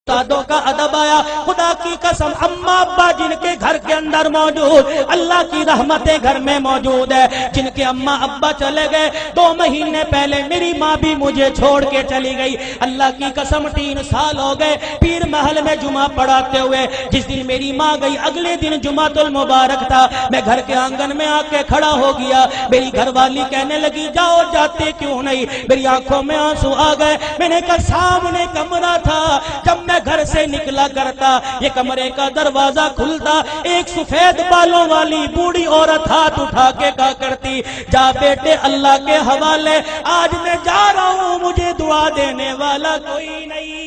استادوں کا ادب آیا. خدا کی قسم اماں ابا جن کے گھر کے اندر موجود, اللہ کی رحمتیں گھر میں موجود ہے. جن کے اماں ابا چلے گئے 2 مہینے پہلے میری ماں بھی مجھے چھوڑ کے چلی گئی. اللہ کی قسم 3 سال ہو گئے پیر محل میں جمعہ پڑھاتے ہوئے. جس دن میری ماں گئی اگلے دن جمعۃ المبارک تھا. میں گھر کے آنگن میں آ کے کھڑا ہو گیا. میری گھر والی کہنے لگی جاؤ جاتے کیوں نہیں. میری آنکھوں میں آنسو آ گئے. میں نے کہا سامنے کمرہ تھا, جب میں گھر سے نکلا کرتا یہ کمرے کا دروازہ کھلتا, ایک سفید بالوں والی بوڑھی عورت ہاتھ اٹھا کے کہا کرتی جا بیٹے اللہ کے حوالے, آج میں جا رہا ہوں مجھے دعا دینے والا کوئی نہیں.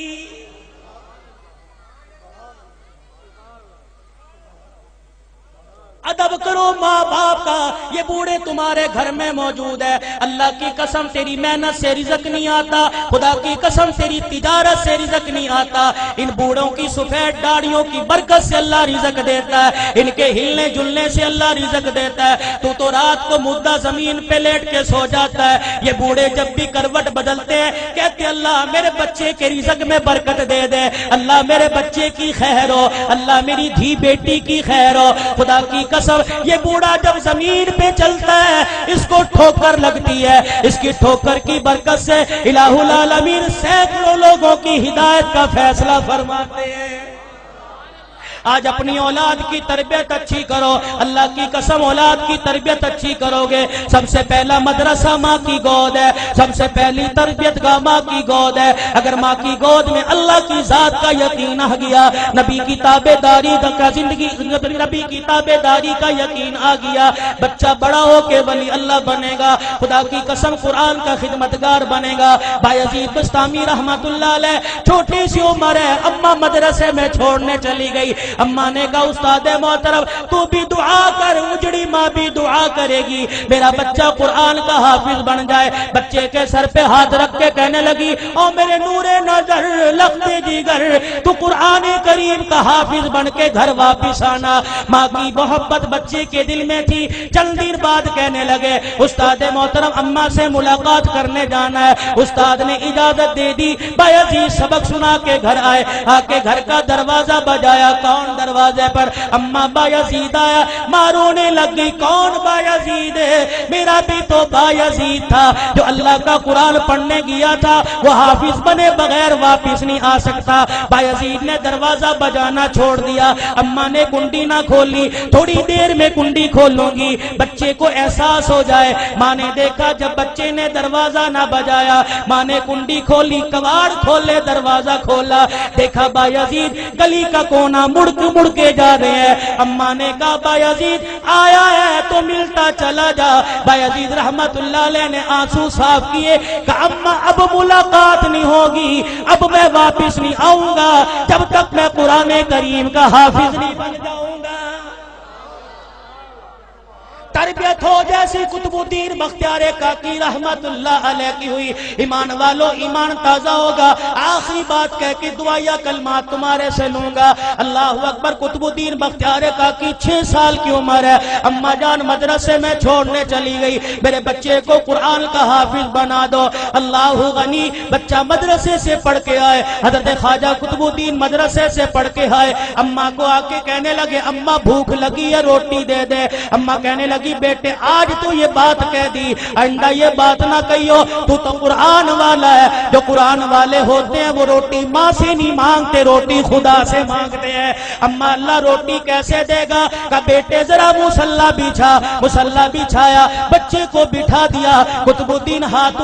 ادب کرو ماں باپ کا, یہ بوڑھے تمہارے گھر میں موجود ہے. اللہ کی قسم تیری محنت سے رزق نہیں آتا, خدا کی قسم تیری تجارت سے رزق نہیں آتا. ان بوڑھوں کی سفید داڑھیوں کی برکت سے اللہ رزق دیتا ہے, ان کے ہلنے جلنے سے اللہ رزق دیتا ہے. تو رات کو مردہ زمین پہ لیٹ کے سو جاتا ہے. یہ بوڑھے جب بھی کروٹ بدلتے ہیں کہتے اللہ میرے بچے کے رزق میں برکت دے دے, اللہ میرے بچے کی خیر ہو, اللہ میری دھی بیٹی کی خیر ہو. خدا کی قسم یہ بوڑھا جب زمین پہ چلتا ہے اس کو ٹھوکر لگتی ہے, اس کی ٹھوکر کی برکت سے الہ العالمین سینکڑوں لوگوں کی ہدایت کا فیصلہ فرماتے ہیں. آج اپنی اولاد کی تربیت اچھی کرو, اللہ کی قسم اولاد کی تربیت اچھی کرو گے. سب سے پہلا مدرسہ ماں کی گود ہے, سب سے پہلی تربیت گاہ ماں کی گود ہے. اگر ماں کی گود میں اللہ کی ذات کا یقین آ گیا, نبی کی تابع داری کا زندگی, نبی کی تابع داری کا یقین آ گیا, بچہ بڑا ہو کے ولی اللہ بنے گا. خدا کی قسم قرآن کا خدمتگار بنے گا. بایزید بستامی رحمت اللہ علیہ چھوٹی سی عمر ہے, اماں مدرسے میں چھوڑنے چلی گئی. اماں نے کہا استاد محترم تو بھی دعا کر, اجڑی ماں بھی دعا کرے گی میرا بچہ قرآن کا حافظ بن جائے. بچے کے سر پہ ہاتھ رکھ کے کہنے لگی او میرے نور نظر لخت جگر تو قرآن کریم کا حافظ بن کے گھر واپس آنا. ماں کی محبت بچے کے دل میں تھی. چند دن بعد کہنے لگے استاد محترم اماں سے ملاقات کرنے جانا ہے. استاد نے اجازت دے دی. بایزید سبق سنا کے گھر آئے, آ کے گھر کا دروازہ بجایا. کون دروازے پر؟ اماں بایزید آیا. ماں رونے لگی کون بایزید ہے؟ میرا بھی تو بایزید تھا جو اللہ کا قرآن پڑھنے گیا تھا, وہ حافظ بنے بغیر واپس نہیں آ سکتا. بایزید نے دروازہ بجانا چھوڑ دیا. اماں نے کنڈی نہ کھولی, تھوڑی دیر میں کنڈی کھولوں گی بچے کو احساس ہو جائے. ماں نے دیکھا جب بچے نے دروازہ نہ بجایا, ماں نے کنڈی کھولی, کواڑ کھولے, دروازہ کھولا, دیکھا بایزید گلی کا کونا مڑ کے جا رہے ہیں. اماں نے کہا بایزید آیا ہے تو ملتا چلا جا. بایزید رحمت اللہ علیہ نے آنسو صاف کیے, کہا اماں اب ملاقات نہیں ہوگی, اب میں واپس نہیں آؤں گا جب تک میں قرآن کریم کا حافظ نہیں بن جاؤں گا. تربیت ہو جیسی قطب الدین بختیار کاکی رحمت اللہ علیہ کی ہوئی. ایمان والو ایمان تازہ ہوگا. آخری بات کہہ کے دعائیا کلمات تمہارے سے لوں گا. اللہ اکبر. قطب الدین بختیار کاکی 6 سال کی عمر ہے. اماں جان مدرسے میں چھوڑنے چلی گئی, میرے بچے کو قرآن کا حافظ بنا دو. اللہ غنی. بچہ مدرسے سے پڑھ کے آئے, حضرت خواجہ قطب الدین مدرسے سے پڑھ کے آئے. اماں کو آ کے کہنے لگے اماں بھوک لگی ہے روٹی دے دے. اماں کہنے لگی بیٹے آج تو یہ بات کہہ دی, آئندہ یہ بات نہ کہیو, تو قرآن والا ہے. جو قرآن والے ہوتے ہیں وہ روٹی ماں سے نہیں مانگتے, روٹی خدا سے مانگتے ہیں. اماں اللہ روٹی کیسے دے گا؟ کہ بیٹے ذرا مصلی بچھا. مصلی بچھایا, بچے کو بٹھا دیا. قطب الدین ہاتھ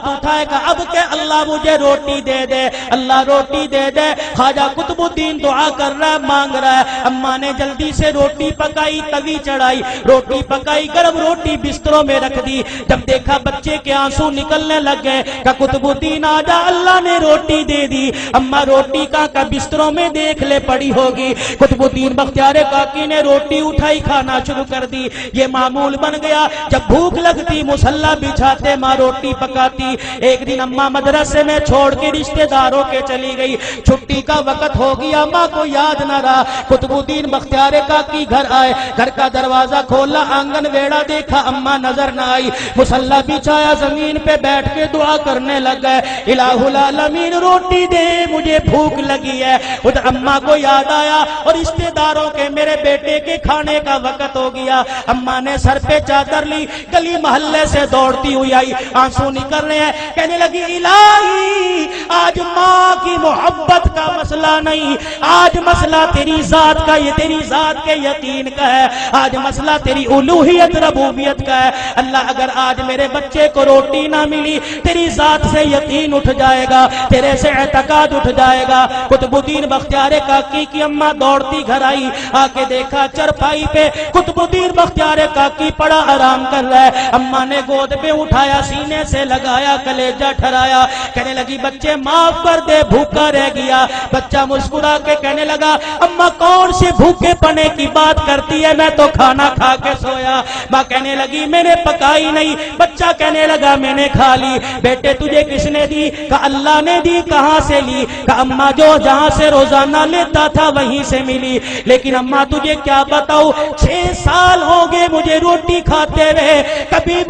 اٹھائے کہ اب کہ اللہ مجھے روٹی دے دے, اللہ روٹی دے دے. خواجہ قطب الدین دعا کر رہا ہے, مانگ رہا ہے. اماں نے جلدی سے روٹی پکائی, توی چڑھائی, روٹی پکائی, گرم روٹی بستروں میں رکھ دی. جب دیکھا بچے کے آنسو نکلنے لگ گئے کہ قطب الدین آجا اللہ نے روٹی دے دی. اماں روٹی کا بستروں میں دیکھ لے پڑی ہوگی. قطب الدین بختیار کاکی نے روٹی اٹھائی, کھانا شروع کر دی. یہ معمول بن گیا, جب بھوک لگتی مصلی بچھاتے, ماں روٹی پکاتی. ایک دن اماں مدرسے میں چھوڑ کے رشتہ داروں کے چلی گئی. چھٹی کا وقت ہو گیا, ماں کو یاد نہ رہا. قطب الدین بختیار کاکی گھر آئے, گھر کا دروازہ کھولا, آنگن ویڑا دیکھا اما نظر نہ آئی، مصلی بچھایا زمین پہ بیٹھ کے دعا کرنے لگ گئے، الہ العالمین روٹی دے مجھے بھوک لگی ہے۔ ادھر اما کو یاد آیا اور رشتے داروں کے میرے بیٹے کے کھانے کا وقت ہو گیا۔ اما نے سر پہ چادر لی، گلی محلے سے دوڑتی ہوئی آئی، آنسو نکل رہے ہیں، کہنے لگی الہی آج ماں کی محبت کا مسئلہ نہیں، آج مسئلہ تیری ذات کا، یہ تیری ذات کے یقین کا ہے، آج مسئلہ تیری الوہیت ربوبیت کا ہے۔ اللہ اگر آج میرے بچے کو روٹی نہ ملی، تیری ذات سے یقین اٹھ جائے گا، تیرے سے اعتقاد اٹھ جائے گا۔ قطب الدین بختیار کاکی کی اماں دوڑتی گھر آئی، آ کے دیکھا چرپائی پہ قطب الدین بختیار کاکی پڑا آرام کر رہا ہے۔ اماں نے گود پہ اٹھایا، سینے سے لگایا، کلیجہ ٹھرایا، کہنے لگی بچے معاف کر دے، بھوکا رہ گیا۔ بچہ مسکرا کے کہنے لگا اماں کون سے بھوکے پنے کی بات کرتی ہے، میں تو کھانا کھا کے سویا۔ ماں کہنے لگی میں نے پکائی نہیں، بچہ کہنے لگا میں نے کھا لی۔ بیٹے تجھے کس نے دی؟ کہا اللہ نے دی۔ کہاں سے لی؟ کہا اماں جو جہاں سے روزانہ لیتا تھا وہیں سے ملی، لیکن اماں تجھے کیا بتاؤ 6 سال ہو گئے مجھے روٹی کھاتے ہوئے، کبھی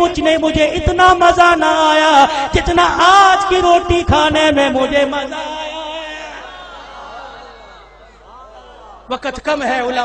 مجھے اتنا مزہ نہ آیا جتنا آج کی روٹی کھانے میں مجھے مزہ آیا ہے۔ وقت کم ہے علماء